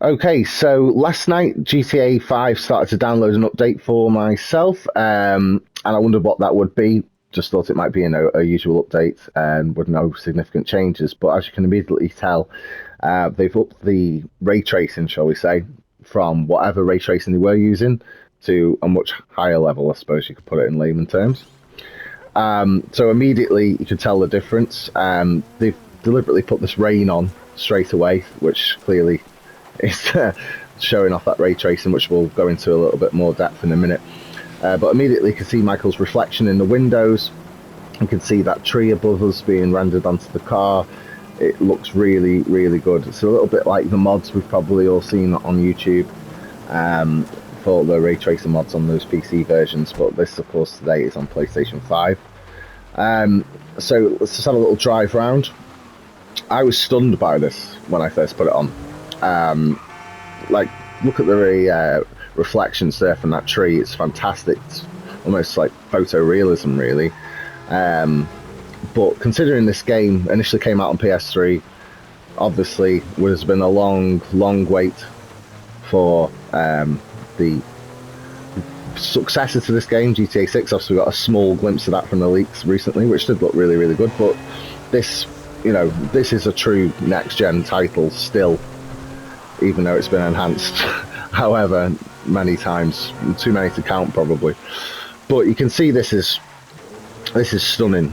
Okay, so last night GTA 5 started to download an update for myself, and I wondered what that would be. Just thought it might be a usual update and with no significant changes. But as you can immediately tell, they've upped the ray tracing, shall we say, from whatever ray tracing they were using to a much higher level, I suppose you could put it in layman terms. So immediately you can tell the difference. They've deliberately put this rain on straight away, which clearly is showing off that ray tracing, which we'll go into a little bit more depth in a minute. But immediately you can see Michael's reflection in the windows. You can see that tree above us being rendered onto the car. It looks really, really good. It's a little bit like the mods we've probably all seen on YouTube for the ray tracing mods on those PC versions, but this, of course, today is on PlayStation 5. So let's just have a little drive round. I was stunned by this when I first put it on. Like, look at the reflections there from that tree. It's fantastic. It's almost like photorealism, really. But considering this game initially came out on PS3, obviously there's been a long wait for the successor to this game, GTA 6. Obviously we got a small glimpse of that from the leaks recently, which did look really, really good. But this, this is a true next-gen title still, even though it's been enhanced however many times, too many to count probably. But you can see this is stunning.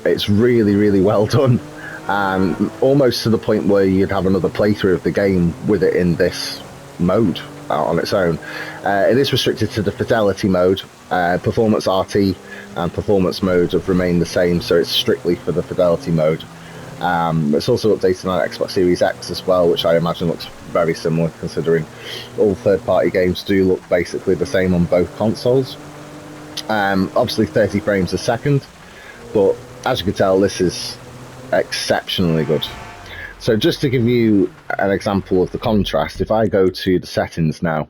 It's really, really well done, and almost to the point where you'd have another playthrough of the game with it in this mode on its own. It is restricted to the Fidelity mode. Performance RT and performance mode have remained the same, so it's strictly for the Fidelity mode. It's also updated on Xbox Series X as well, which I imagine looks very similar, considering all third-party games do look basically the same on both consoles. Obviously 30 frames a second, but as you can tell, this is exceptionally good. So just to give you an example of the contrast, if I go to the settings now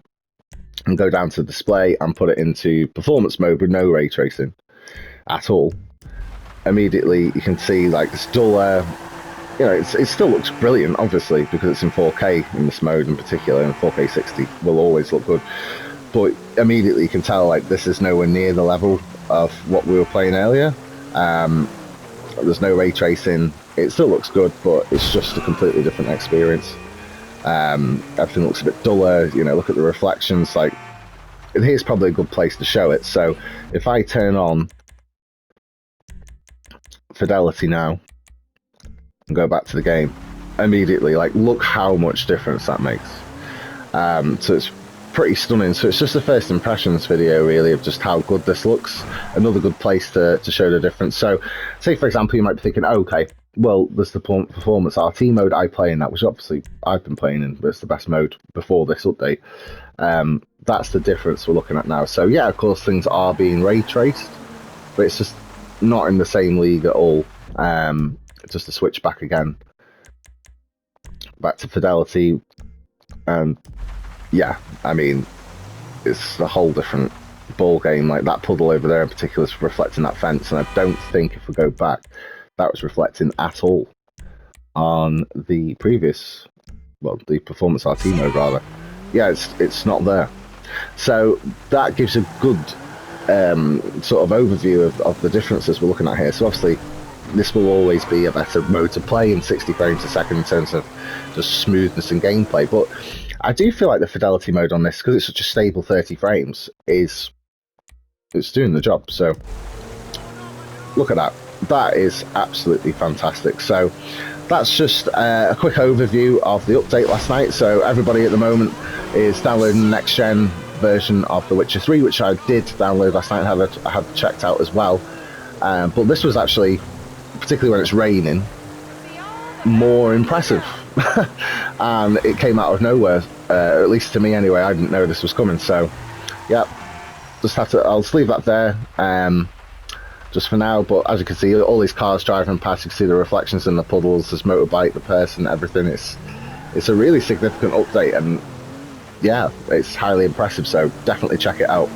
and go down to display and put it into performance mode with no ray tracing at all, immediately you can see like this duller, it still looks brilliant, obviously, because it's in 4K in this mode in particular, and 4K 60 will always look good. But immediately you can tell like this is nowhere near the level of what we were playing earlier. There's no ray tracing. It still looks good, but it's just a completely different experience. Everything looks a bit duller. Look at the reflections. Like, and here's probably a good place to show it. So if I turn on Fidelity now and go back to the game, immediately, like, look how much difference that makes. So it's pretty stunning. So it's just a first impressions video, really, of just how good this looks. Another good place to show the difference. So say, for example, you might be thinking, oh, okay, well, there's the performance RT mode I play in that, which obviously I've been playing in, but it's the best mode before this update. That's the difference we're looking at now. So yeah, of course, things are being ray traced, but it's just not in the same league at all. Just to switch back again, back to Fidelity, yeah, I mean, it's a whole different ball game. Like, that puddle over there in particular is reflecting that fence, and I don't think if we go back, that was reflecting at all on the previous, well, the performance RT mode rather. Yeah, it's not there. So that gives a good sort of overview of the differences we're looking at here. So obviously this will always be a better mode to play in 60 frames a second in terms of just smoothness and gameplay, but I do feel like the Fidelity mode on this, because it's such a stable 30 frames, it's doing the job. So look at that. That is absolutely fantastic. So that's just a quick overview of the update last night. So everybody at the moment is downloading the next gen version of The Witcher 3, which I did download last night and I had checked out as well. But this was actually, particularly when it's raining, more impressive. And it came out of nowhere, at least to me anyway. I didn't know this was coming, so yeah, I'll just leave that there just for now. But as you can see, all these cars driving past, you can see the reflections in the puddles, this motorbike, the person, everything. It's a really significant update, and yeah, it's highly impressive, so definitely check it out.